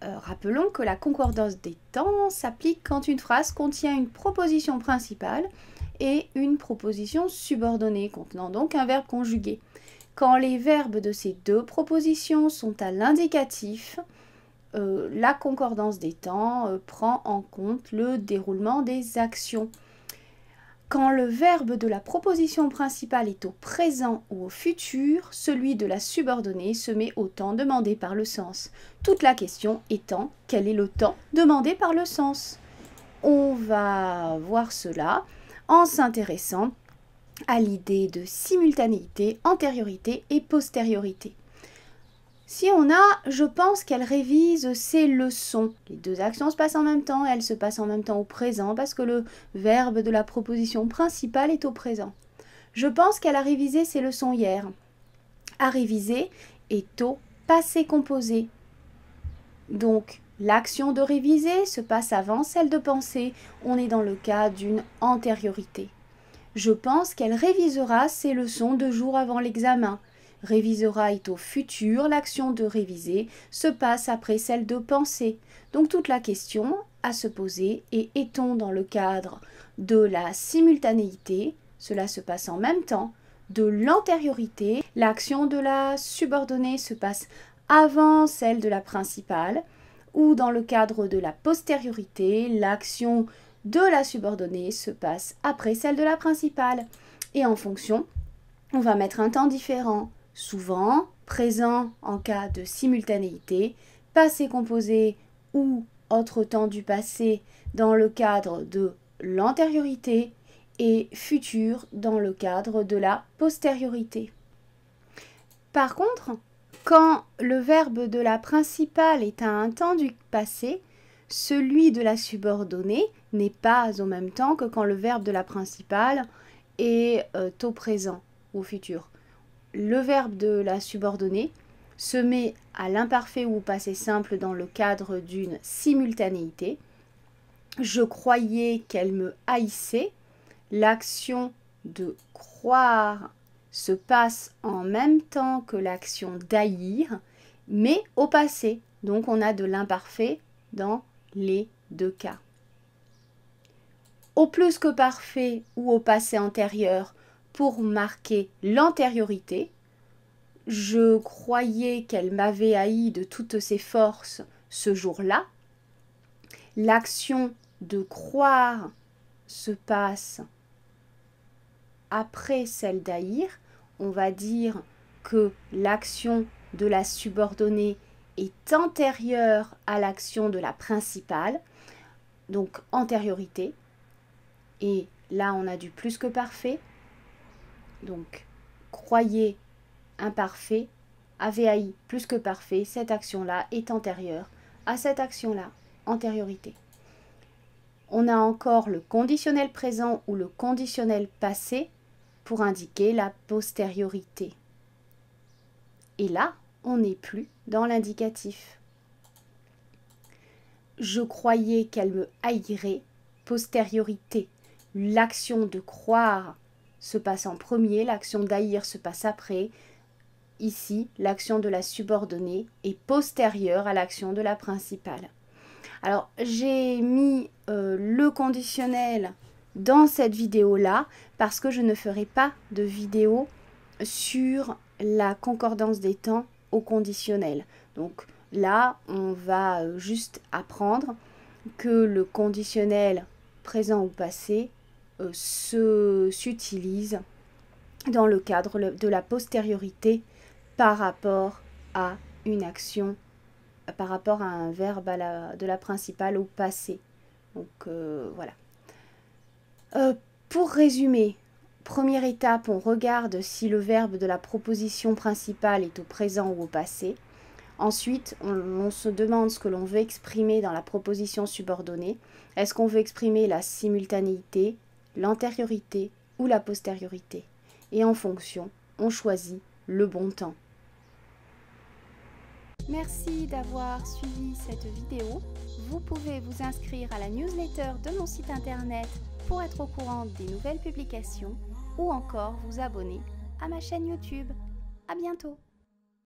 Rappelons que la concordance des temps s'applique quand une phrase contient une proposition principale et une proposition subordonnée, contenant donc un verbe conjugué. Quand les verbes de ces deux propositions sont à l'indicatif, la concordance des temps prend en compte le déroulement des actions. Quand le verbe de la proposition principale est au présent ou au futur, celui de la subordonnée se met au temps demandé par le sens. Toute la question étant quel est le temps demandé par le sens. On va voir cela en s'intéressant à l'idée de simultanéité, antériorité et postériorité. Si on a « je pense qu'elle révise ses leçons », les deux actions se passent en même temps, elles se passent en même temps au présent parce que le verbe de la proposition principale est au présent. Je pense qu'elle a révisé ses leçons hier. A réviser est au passé composé. Donc, l'action de réviser se passe avant celle de penser. On est dans le cas d'une antériorité. Je pense qu'elle révisera ses leçons 2 jours avant l'examen. Révisera est au futur, l'action de réviser se passe après celle de penser. Donc toute la question à se poser est est-on dans le cadre de la simultanéité, cela se passe en même temps, de l'antériorité, l'action de la subordonnée se passe avant celle de la principale, ou dans le cadre de la postériorité, l'action de la subordonnée se passe après celle de la principale. Et en fonction, on va mettre un temps différent. Souvent, présent en cas de simultanéité, passé composé ou autre temps du passé dans le cadre de l'antériorité et futur dans le cadre de la postériorité. Par contre, quand le verbe de la principale est à un temps du passé, celui de la subordonnée n'est pas au même temps que quand le verbe de la principale est au présent ou au futur. Le verbe de la subordonnée se met à l'imparfait ou au passé simple dans le cadre d'une simultanéité. Je croyais qu'elle me haïssait. L'action de croire se passe en même temps que l'action d'haïr, mais au passé. Donc on a de l'imparfait dans les deux cas. Au plus que parfait ou au passé antérieur, pour marquer l'antériorité, je croyais qu'elle m'avait haï de toutes ses forces ce jour-là. L'action de croire se passe après celle d'haïr. On va dire que l'action de la subordonnée est antérieure à l'action de la principale, donc antériorité. Et là, on a du plus que parfait. Donc, croyez imparfait, avait haï plus que parfait, cette action-là est antérieure à cette action-là, antériorité. On a encore le conditionnel présent ou le conditionnel passé pour indiquer la postériorité. Et là, on n'est plus dans l'indicatif. Je croyais qu'elle me haïrait, postériorité. L'action de croire se passe en premier, l'action d'haïr se passe après. Ici, l'action de la subordonnée est postérieure à l'action de la principale. Alors, j'ai mis le conditionnel dans cette vidéo-là parce que je ne ferai pas de vidéo sur la concordance des temps au conditionnel. Donc là, on va juste apprendre que le conditionnel présent ou passé s'utilise dans le cadre de la postériorité par rapport à une action, par rapport à un verbe de la principale au passé. Donc voilà. Pour résumer, première étape, on regarde si le verbe de la proposition principale est au présent ou au passé. Ensuite, on se demande ce que l'on veut exprimer dans la proposition subordonnée. Est-ce qu'on veut exprimer la simultanéité, l'antériorité ou la postériorité? Et en fonction, on choisit le bon temps. Merci d'avoir suivi cette vidéo. Vous pouvez vous inscrire à la newsletter de mon site internet pour être au courant des nouvelles publications ou encore vous abonner à ma chaîne YouTube. À bientôt!